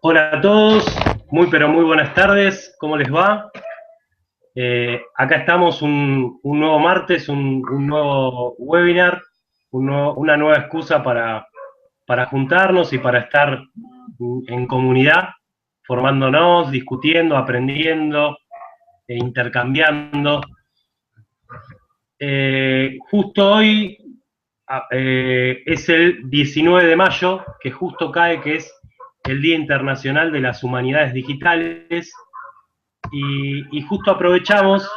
Hola a todos, muy pero muy buenas tardes, ¿cómo les va? Acá estamos un nuevo martes, un nuevo webinar, una nueva excusa para juntarnos y para estar en comunidad, formándonos, discutiendo, aprendiendo, intercambiando. Justo hoy es el 19 de mayo, que justo cae que es el Día Internacional de las Humanidades Digitales, y justo aprovechamos,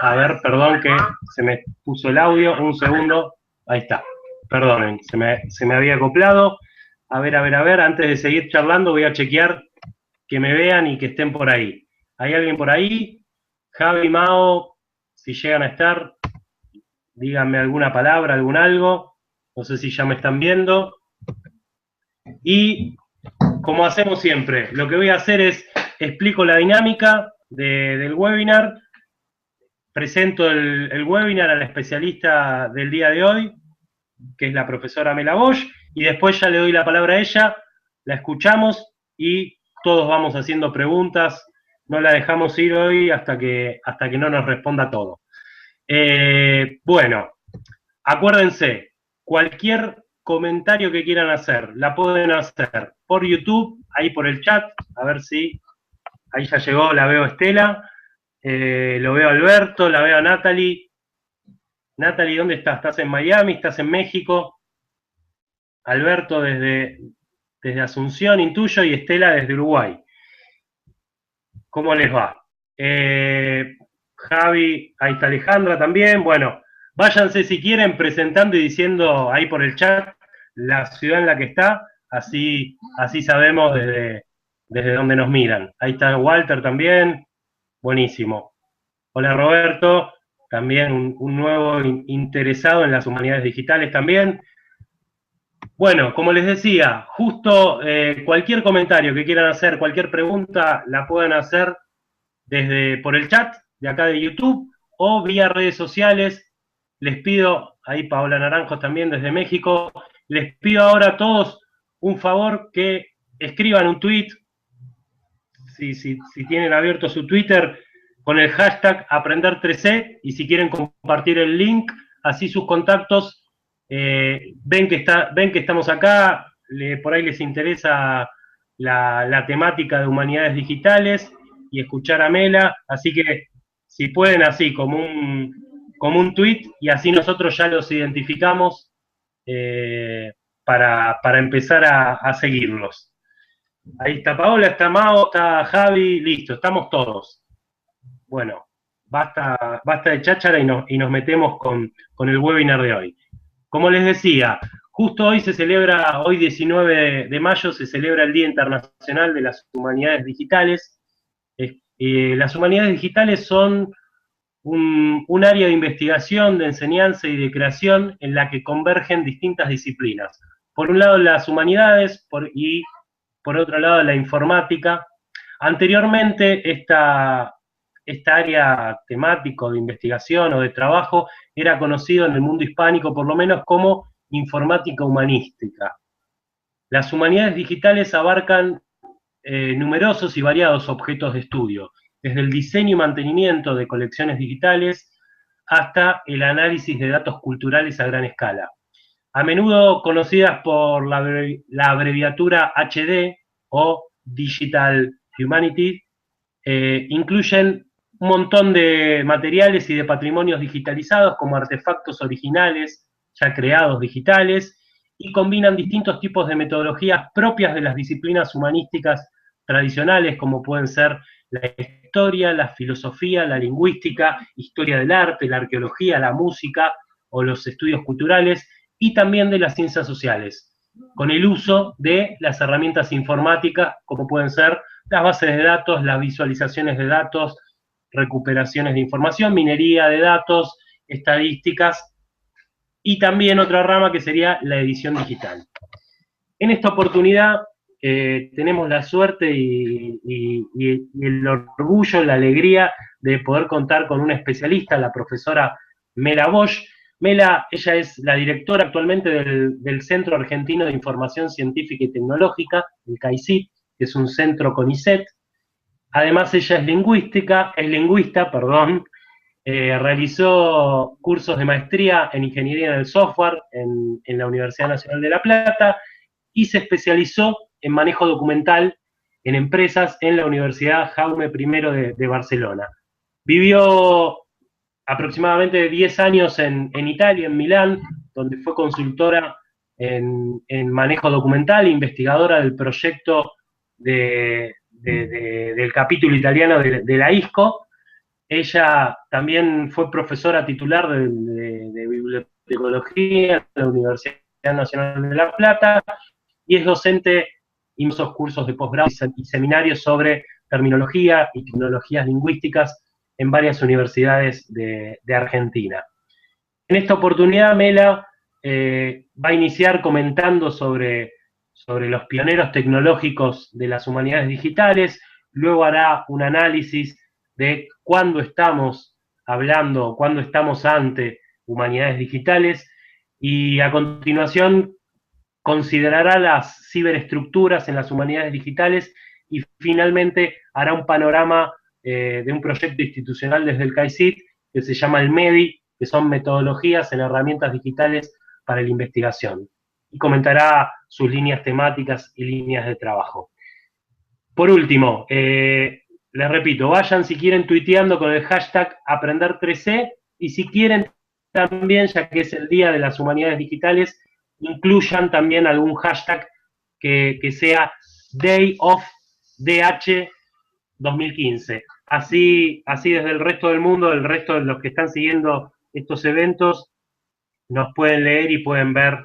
a ver, perdón que se me puso el audio, un segundo, ahí está, perdonen, se me había acoplado, a ver, antes de seguir charlando voy a chequear que me vean y que estén por ahí. ¿Hay alguien por ahí? Javi, Mao, si llegan a estar, díganme alguna palabra, algún algo, no sé si ya me están viendo. Y como hacemos siempre, lo que voy a hacer es explico la dinámica del webinar, presento el webinar a la especialista del día de hoy, que es la profesora Mela Bosch, y después ya le doy la palabra a ella, la escuchamos y todos vamos haciendo preguntas, no la dejamos ir hoy hasta que no nos responda todo. Bueno, acuérdense, cualquier comentario que quieran hacer, la pueden hacer por YouTube, ahí por el chat, a ver si, ahí ya llegó, la veo a Estela, lo veo a Alberto, la veo a Natalie. Natalie, ¿dónde estás? ¿Estás en Miami? ¿Estás en México? Alberto desde Asunción, intuyo, y Estela desde Uruguay. ¿Cómo les va? Javi, ahí está Alejandra también. Bueno, váyanse si quieren presentando y diciendo ahí por el chat la ciudad en la que está, así sabemos desde dónde nos miran. Ahí está Walter también, buenísimo. Hola Roberto, también un nuevo interesado en las humanidades digitales también. Bueno, como les decía, justo cualquier comentario que quieran hacer, cualquier pregunta, la pueden hacer por el chat de acá de YouTube o vía redes sociales. Les pido, ahí Paola Naranjos también desde México, les pido ahora a todos un favor que escriban un tweet, si tienen abierto su Twitter, con el hashtag Aprender3C, y si quieren compartir el link, así sus contactos ven que estamos acá, por ahí les interesa la temática de humanidades digitales y escuchar a Mela, así que si pueden así, como un tweet, y así nosotros ya los identificamos para empezar a seguirlos. Ahí está Paola, está Mao, está Javi, listo, estamos todos. Bueno, basta de cháchara y nos metemos con el webinar de hoy. Como les decía, justo hoy hoy 19 de mayo, se celebra el Día Internacional de las Humanidades Digitales. Las humanidades digitales son un área de investigación, de enseñanza y de creación en la que convergen distintas disciplinas. Por un lado las humanidades y por otro lado la informática. Anteriormente esta área temática de investigación o de trabajo era conocido en el mundo hispánico por lo menos como informática humanística. Las humanidades digitales abarcan numerosos y variados objetos de estudio, desde el diseño y mantenimiento de colecciones digitales hasta el análisis de datos culturales a gran escala. A menudo conocidas por la abreviatura HD o Digital Humanity, incluyen un montón de materiales y de patrimonios digitalizados como artefactos originales ya creados digitales, y combinan distintos tipos de metodologías propias de las disciplinas humanísticas tradicionales, como pueden ser la historia, la filosofía, la lingüística, historia del arte, la arqueología, la música o los estudios culturales, y también de las ciencias sociales, con el uso de las herramientas informáticas, como pueden ser las bases de datos, las visualizaciones de datos, recuperaciones de información, minería de datos, estadísticas, y también otra rama que sería la edición digital. En esta oportunidad tenemos la suerte y el orgullo, la alegría de poder contar con una especialista, la profesora Mela Bosch. Mela, ella es la directora actualmente del Centro Argentino de Información Científica y Tecnológica, el CAICIT, que es un centro CONICET. Además, ella es lingüista, perdón, realizó cursos de maestría en Ingeniería del Software en la Universidad Nacional de La Plata y se especializó en manejo documental en empresas en la Universidad Jaume I de Barcelona. Vivió aproximadamente 10 años en Italia, en Milán, donde fue consultora en manejo documental, investigadora del proyecto del capítulo italiano de la ISCO. Ella también fue profesora titular de bibliotecología en la Universidad Nacional de La Plata y es docente en esos cursos de posgrado y seminarios sobre terminología y tecnologías lingüísticas en varias universidades de Argentina. En esta oportunidad, Mela va a iniciar comentando sobre los pioneros tecnológicos de las humanidades digitales, luego hará un análisis de cuándo estamos hablando, cuándo estamos ante humanidades digitales, y a continuación considerará las ciberestructuras en las humanidades digitales y finalmente hará un panorama de un proyecto institucional desde el CAICIT que se llama el MEDI, que son metodologías en herramientas digitales para la investigación. Y comentará sus líneas temáticas y líneas de trabajo. Por último, les repito, vayan si quieren tuiteando con el hashtag Aprender3C y si quieren también, ya que es el Día de las Humanidades Digitales, incluyan también algún hashtag que sea Day of DH 2015. Así desde el resto del mundo, el resto de los que están siguiendo estos eventos, nos pueden leer y pueden ver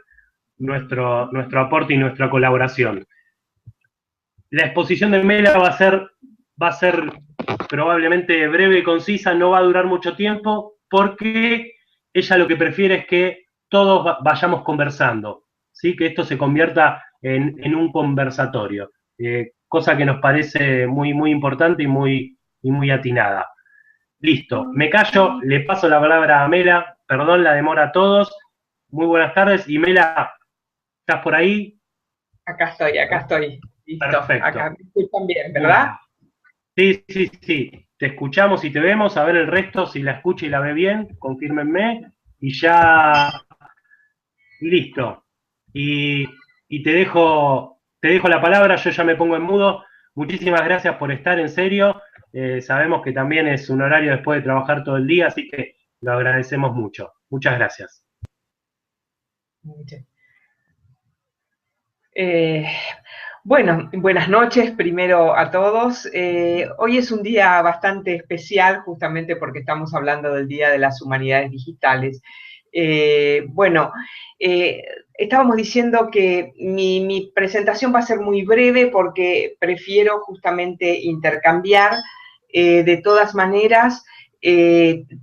nuestro aporte y nuestra colaboración. La exposición de Mela va a ser probablemente breve y concisa, no va a durar mucho tiempo, porque ella lo que prefiere es que todos vayamos conversando, ¿sí? Que esto se convierta en un conversatorio, cosa que nos parece muy, muy importante y muy atinada. Listo, me callo, le paso la palabra a Mela, perdón la demora a todos, muy buenas tardes, y Mela, ¿estás por ahí? Acá estoy. Listo. Perfecto. Acá me escuchan bien, ¿verdad? Sí, sí, sí. Te escuchamos y te vemos. A ver el resto, si la escucha y la ve bien, confírmenme. Y ya, listo. Y te dejo la palabra, yo ya me pongo en mudo. Muchísimas gracias por estar, en serio. Sabemos que también es un horario después de trabajar todo el día, así que lo agradecemos mucho. Muchas gracias. Eh, bueno, buenas noches primero a todos. Hoy es un día bastante especial justamente porque estamos hablando del Día de las Humanidades Digitales. Bueno, estábamos diciendo que mi presentación va a ser muy breve porque prefiero justamente intercambiar. De todas maneras,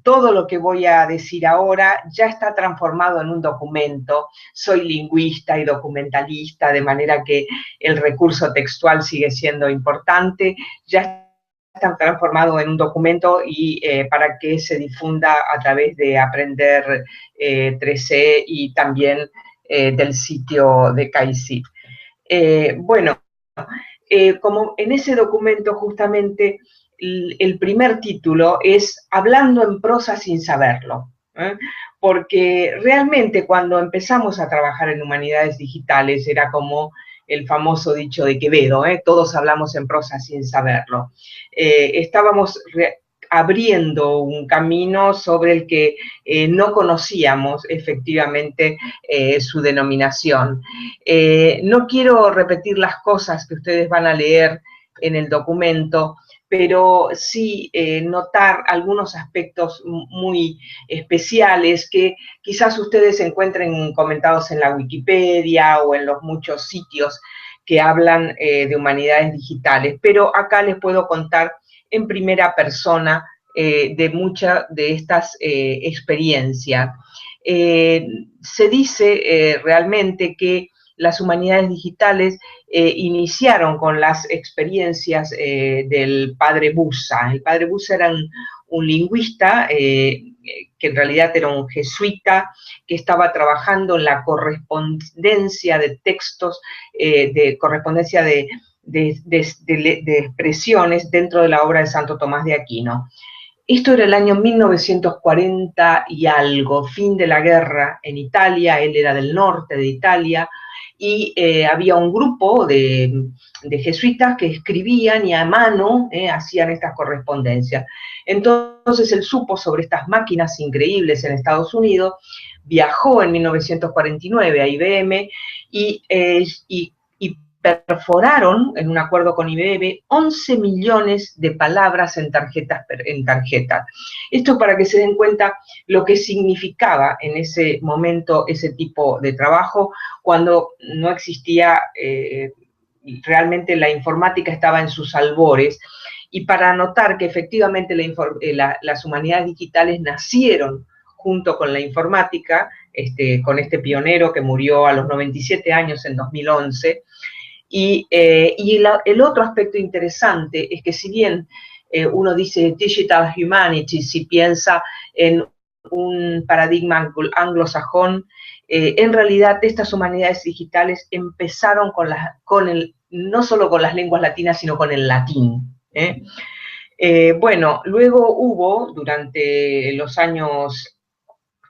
todo lo que voy a decir ahora ya está transformado en un documento. Soy lingüista y documentalista, de manera que el recurso textual sigue siendo importante. Ya está transformado en un documento y para que se difunda a través de Aprender 3C y también del sitio de CAICIT. Bueno, como en ese documento justamente el primer título es Hablando en prosa sin saberlo, porque realmente cuando empezamos a trabajar en humanidades digitales era como el famoso dicho de Quevedo, todos hablamos en prosa sin saberlo. Estábamos abriendo un camino sobre el que no conocíamos efectivamente su denominación. No quiero repetir las cosas que ustedes van a leer en el documento, pero sí notar algunos aspectos muy especiales que quizás ustedes encuentren comentados en la Wikipedia o en los muchos sitios que hablan de humanidades digitales, pero acá les puedo contar en primera persona de muchas de estas experiencias. Se dice realmente que las humanidades digitales iniciaron con las experiencias del padre Busa. El padre Busa era un lingüista que en realidad era un jesuita, que estaba trabajando en la correspondencia de textos, de correspondencia de expresiones dentro de la obra de Santo Tomás de Aquino. Esto era el año 1940 y algo, fin de la guerra en Italia, él era del norte de Italia, y había un grupo de jesuitas que escribían y a mano hacían estas correspondencias. Entonces él supo sobre estas máquinas increíbles en Estados Unidos, viajó en 1949 a IBM y perforaron, en un acuerdo con IBM, 11 millones de palabras en tarjetas. Esto para que se den cuenta lo que significaba en ese momento ese tipo de trabajo, cuando no existía, realmente la informática estaba en sus albores, y para notar que efectivamente las humanidades digitales nacieron junto con la informática, con este pionero que murió a los 97 años en 2011, y el otro aspecto interesante es que si bien uno dice Digital Humanities, si piensa en un paradigma anglosajón, en realidad estas humanidades digitales empezaron no solo con las lenguas latinas, sino con el latín. Bueno, luego hubo, durante los años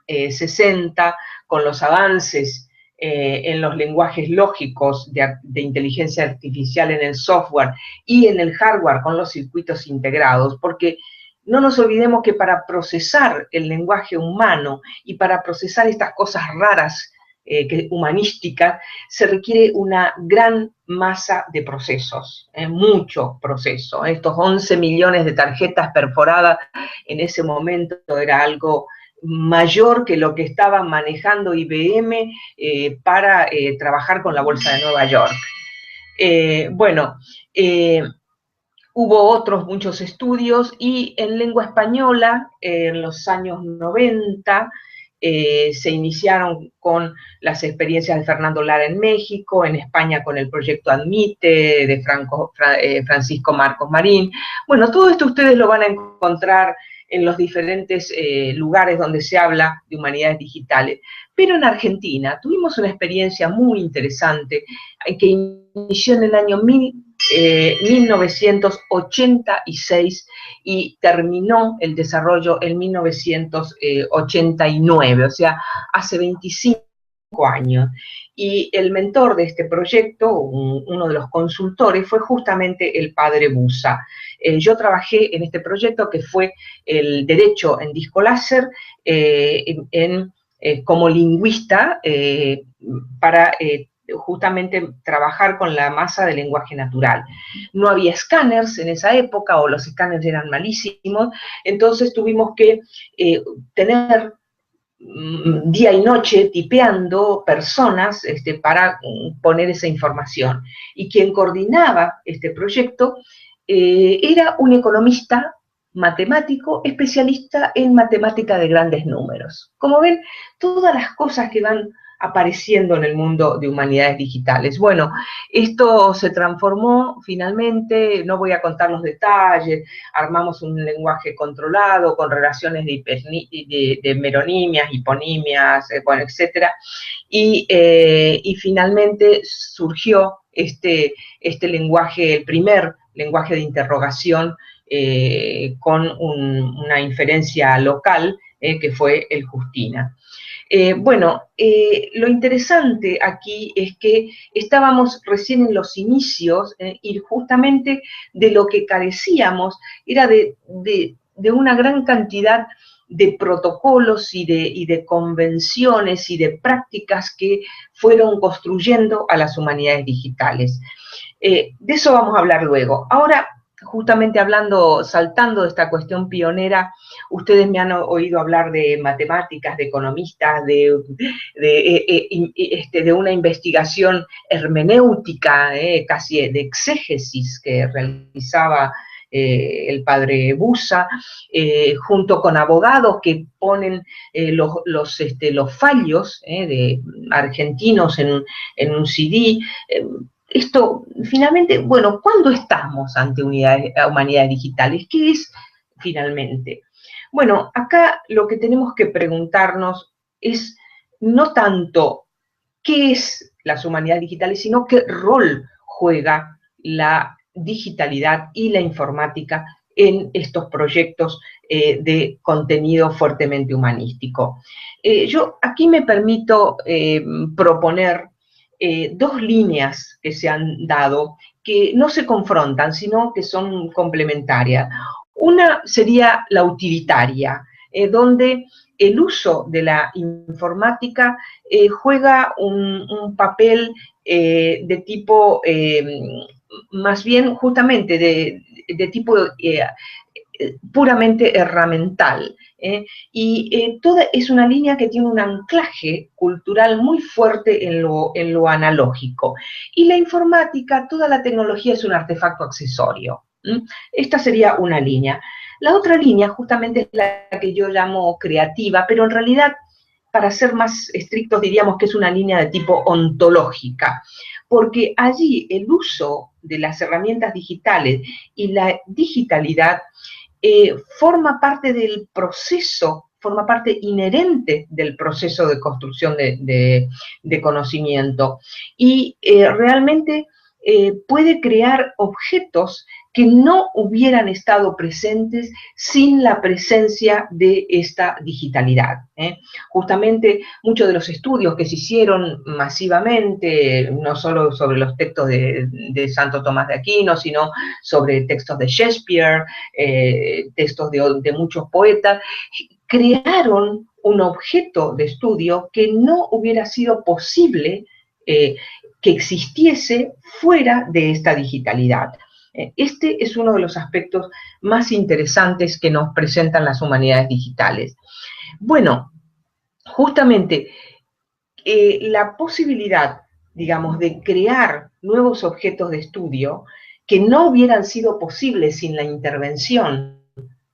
60, con los avances en los lenguajes lógicos de inteligencia artificial en el software y en el hardware con los circuitos integrados, porque no nos olvidemos que para procesar el lenguaje humano y para procesar estas cosas raras humanísticas, se requiere una gran masa de procesos, mucho proceso. Estos 11 millones de tarjetas perforadas en ese momento era algo mayor que lo que estaba manejando IBM para trabajar con la Bolsa de Nueva York. Bueno, hubo otros muchos estudios, y en lengua española, en los años 90, se iniciaron con las experiencias de Fernando Lara en México, en España con el proyecto Admite de Francisco Marcos Marín. Bueno, todo esto ustedes lo van a encontrar en los diferentes lugares donde se habla de humanidades digitales. Pero en Argentina tuvimos una experiencia muy interesante que inició en el año 1986 y terminó el desarrollo en 1989, o sea, hace 25 años. Y el mentor de este proyecto, uno de los consultores, fue justamente el padre Busa. Yo trabajé en este proyecto que fue el derecho en disco láser como lingüista para justamente trabajar con la masa de lenguaje natural. No había escáneres en esa época, o los escáneres eran malísimos, entonces tuvimos que tener día y noche tipeando personas para poner esa información. Y quien coordinaba este proyecto era un economista matemático, especialista en matemática de grandes números. Como ven, todas las cosas que van apareciendo en el mundo de humanidades digitales. Bueno, esto se transformó finalmente, no voy a contar los detalles, armamos un lenguaje controlado con relaciones de meronimias, hiponimias, bueno, etcétera, y finalmente surgió este lenguaje, el primer lenguaje de interrogación con una inferencia local, que fue el Justina. Bueno, lo interesante aquí es que estábamos recién en los inicios y justamente de lo que carecíamos era de una gran cantidad de protocolos y de convenciones y de prácticas que fueron construyendo a las humanidades digitales. De eso vamos a hablar luego. Ahora, justamente saltando de esta cuestión pionera, ustedes me han oído hablar de matemáticas, de economistas, de una investigación hermenéutica, casi de exégesis que realizaba el padre Busa, junto con abogados que ponen los fallos de argentinos en un CD. Esto, finalmente, bueno, ¿cuándo estamos ante humanidades digitales? ¿Qué es finalmente? Bueno, acá lo que tenemos que preguntarnos es no tanto qué es las humanidades digitales, sino qué rol juega la digitalidad y la informática en estos proyectos de contenido fuertemente humanístico. Yo aquí me permito proponer dos líneas que se han dado que no se confrontan, sino que son complementarias. Una sería la utilitaria, donde el uso de la informática juega un papel de tipo, más bien justamente de tipo puramente herramental. Toda es una línea que tiene un anclaje cultural muy fuerte en lo analógico. Y la informática, toda la tecnología es un artefacto accesorio. Esta sería una línea. La otra línea justamente es la que yo llamo creativa, pero en realidad, para ser más estrictos, diríamos que es una línea de tipo ontológica, porque allí el uso de las herramientas digitales y la digitalidad forma parte del proceso, forma parte inherente del proceso de construcción de conocimiento y realmente puede crear objetos que no hubieran estado presentes sin la presencia de esta digitalidad. Justamente muchos de los estudios que se hicieron masivamente, no solo sobre los textos de Santo Tomás de Aquino, sino sobre textos de Shakespeare, textos de muchos poetas, crearon un objeto de estudio que no hubiera sido posible que existiese fuera de esta digitalidad. Este es uno de los aspectos más interesantes que nos presentan las humanidades digitales. Bueno, justamente la posibilidad, digamos, de crear nuevos objetos de estudio que no hubieran sido posibles sin la intervención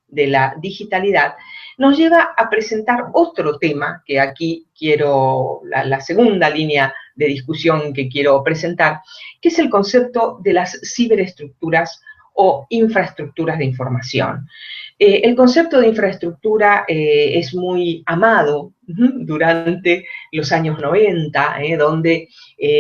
de la digitalidad, nos lleva a presentar otro tema que aquí quiero, la segunda línea de discusión que quiero presentar, que es el concepto de las ciberestructuras o infraestructuras de información. El concepto de infraestructura es muy amado durante los años 90, donde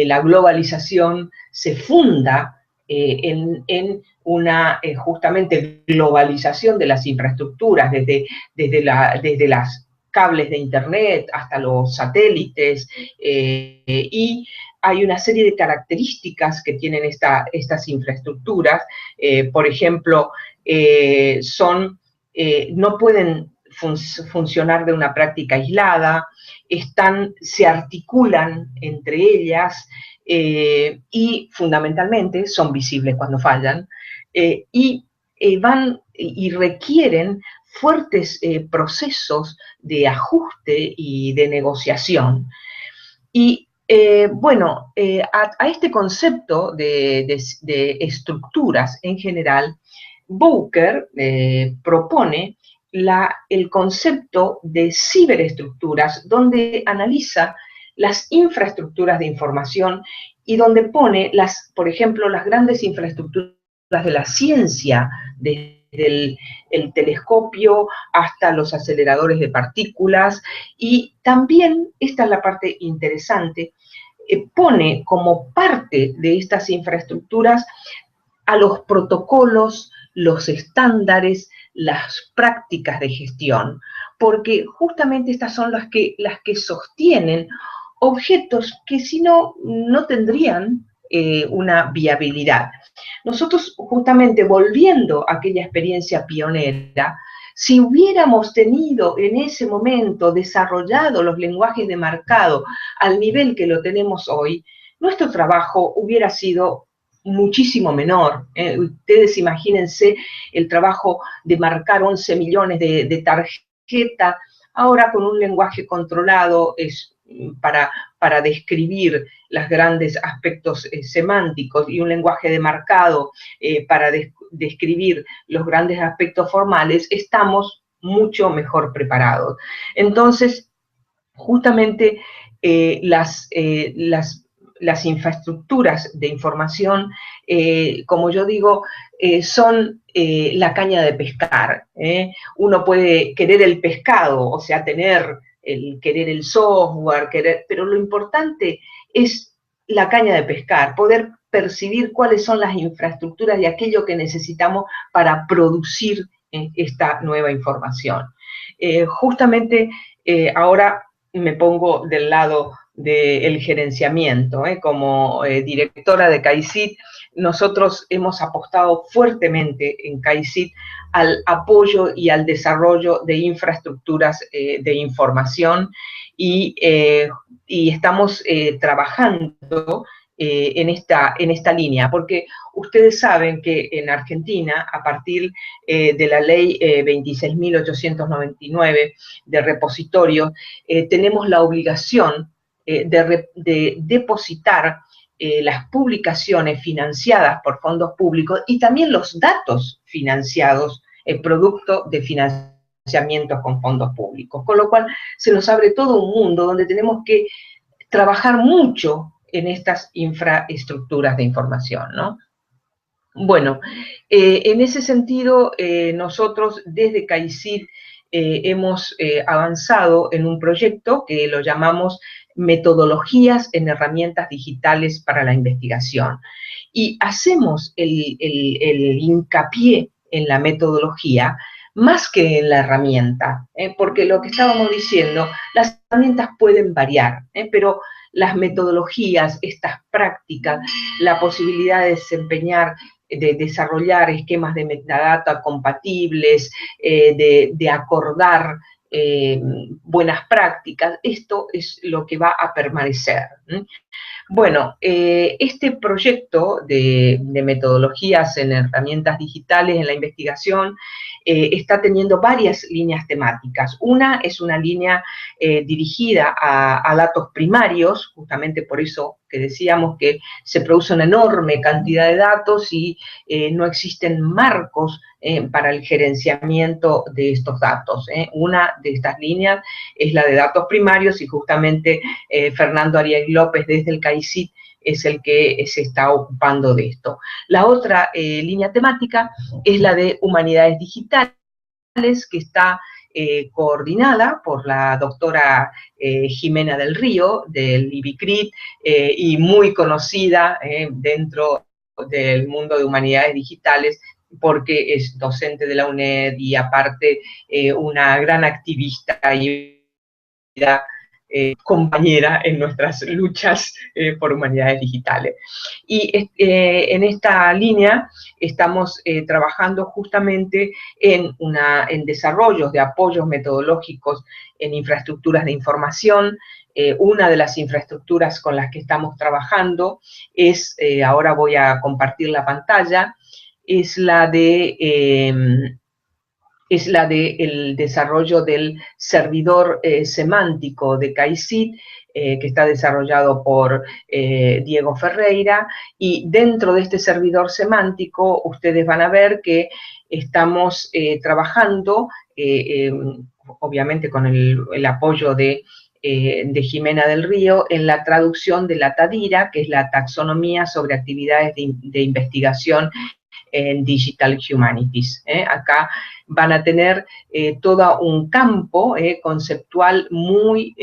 la globalización se funda en una justamente globalización de las infraestructuras, desde las cables de internet hasta los satélites, y hay una serie de características que tienen estas infraestructuras. Por ejemplo, no pueden funcionar de una práctica aislada, se articulan entre ellas, y fundamentalmente son visibles cuando fallan, y requieren fuertes procesos de ajuste y de negociación. Y bueno, a este concepto de estructuras en general, Bowker propone el concepto de ciberestructuras, donde analiza las infraestructuras de información y donde pone, por ejemplo, las grandes infraestructuras de la ciencia, desde el telescopio hasta los aceleradores de partículas, y también, esta es la parte interesante, pone como parte de estas infraestructuras a los protocolos, los estándares, las prácticas de gestión, porque justamente estas son las que sostienen objetos que si no, no tendrían una viabilidad. Nosotros, justamente volviendo a aquella experiencia pionera, si hubiéramos tenido en ese momento desarrollado los lenguajes de marcado al nivel que lo tenemos hoy, nuestro trabajo hubiera sido muchísimo menor. Ustedes imagínense el trabajo de marcar 11 millones de tarjetas, ahora con un lenguaje controlado es para describir los grandes aspectos semánticos, y un lenguaje de marcado para describir los grandes aspectos formales, estamos mucho mejor preparados. Entonces, justamente las infraestructuras de información, como yo digo, son la caña de pescar. Uno puede querer el pescado, o sea, querer el software, pero lo importante es la caña de pescar, poder percibir cuáles son las infraestructuras de aquello que necesitamos para producir esta nueva información. Justamente ahora me pongo del lado del gerenciamiento. Como directora de CAICIT, nosotros hemos apostado fuertemente en CAICIT al apoyo y al desarrollo de infraestructuras de información y estamos trabajando en esta línea, porque ustedes saben que en Argentina, a partir de la ley 26.899 de repositorios, tenemos la obligación de depositar las publicaciones financiadas por fondos públicos y también los datos financiados, producto de financiamientos con fondos públicos, con lo cual se nos abre todo un mundo donde tenemos que trabajar mucho en estas infraestructuras de información, ¿no? Bueno, en ese sentido, nosotros desde CAICIT hemos avanzado en un proyecto que lo llamamos Metodologías en Herramientas Digitales para la Investigación. Y hacemos el hincapié en la metodología más que en la herramienta, porque lo que estábamos diciendo, las herramientas pueden variar, pero las metodologías, estas prácticas, la posibilidad de desarrollar esquemas de metadata compatibles, de acordar buenas prácticas, esto es lo que va a permanecer. Bueno, este proyecto de metodologías en herramientas digitales en la investigación está teniendo varias líneas temáticas. Una es una línea dirigida a datos primarios, justamente por eso que decíamos que se produce una enorme cantidad de datos y no existen marcos para el gerenciamiento de estos datos. Una de estas líneas es la de datos primarios y justamente Fernando Ariel López desde el CAICIT es el que se está ocupando de esto. La otra línea temática es la de humanidades digitales, que está coordinada por la doctora Jimena del Río, del IBICRIT, y muy conocida dentro del mundo de humanidades digitales, porque es docente de la UNED y aparte una gran activista y compañera en nuestras luchas por humanidades digitales. Y en esta línea estamos trabajando justamente en desarrollos de apoyos metodológicos en infraestructuras de información. Una de las infraestructuras con las que estamos trabajando es, ahora voy a compartir la pantalla, es la de el desarrollo del servidor semántico de CAICIT, que está desarrollado por Diego Ferreira, y dentro de este servidor semántico ustedes van a ver que estamos trabajando, obviamente con el apoyo de Jimena del Río, en la traducción de la TADIRA, que es la Taxonomía sobre Actividades de Investigación en Digital Humanities. Acá van a tener todo un campo conceptual muy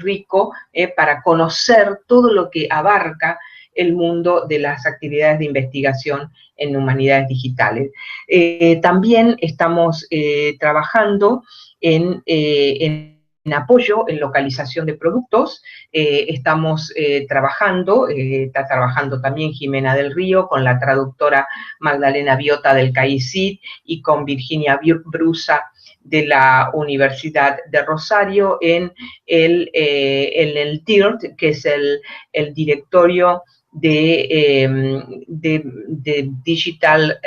rico para conocer todo lo que abarca el mundo de las actividades de investigación en humanidades digitales. También estamos trabajando en apoyo en localización de productos. Estamos está trabajando también Jimena del Río con la traductora Magdalena Biota del CAICIT y con Virginia Brusa de la Universidad de Rosario en el DIRT, que es el directorio de Digital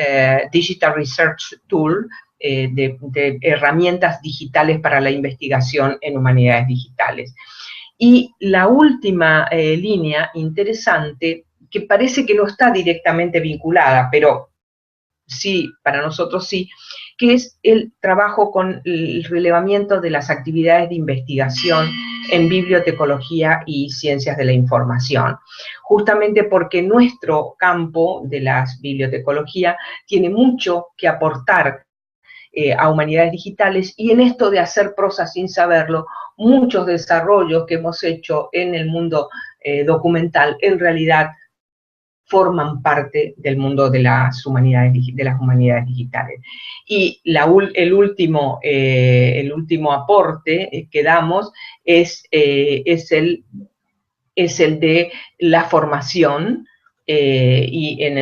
Research Tool, de herramientas digitales para la investigación en humanidades digitales. Y la última línea interesante, que parece que no está directamente vinculada, pero sí, para nosotros sí, que es el trabajo con el relevamiento de las actividades de investigación en bibliotecología y ciencias de la información. Justamente porque nuestro campo de la bibliotecología tiene mucho que aportar a humanidades digitales, y en esto de hacer prosa sin saberlo, muchos desarrollos que hemos hecho en el mundo documental en realidad forman parte del mundo de las humanidades digitales. Y el último aporte que damos es el de la formación, y en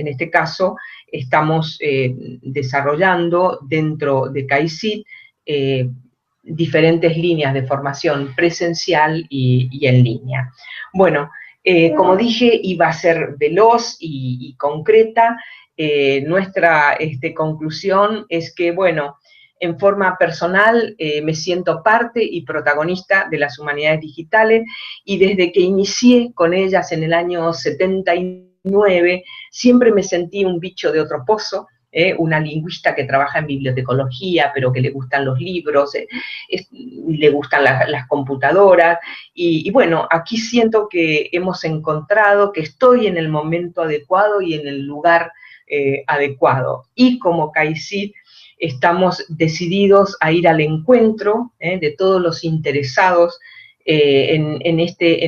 este caso estamos desarrollando dentro de CAICIT diferentes líneas de formación presencial y en línea. Bueno, como dije, iba a ser veloz y concreta. Nuestra conclusión es que, bueno, en forma personal me siento parte y protagonista de las humanidades digitales, y desde que inicié con ellas en el año 79, siempre me sentí un bicho de otro pozo, una lingüista que trabaja en bibliotecología, pero que le gustan los libros, le gustan las computadoras, y bueno, aquí siento que hemos encontrado que estoy en el momento adecuado y en el lugar adecuado, y como CAICIT estamos decididos a ir al encuentro de todos los interesados en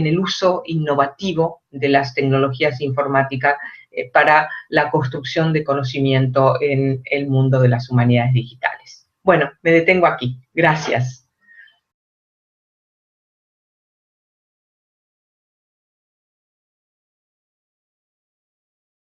el uso innovativo de las tecnologías informáticas para la construcción de conocimiento en el mundo de las humanidades digitales. Bueno, me detengo aquí. Gracias.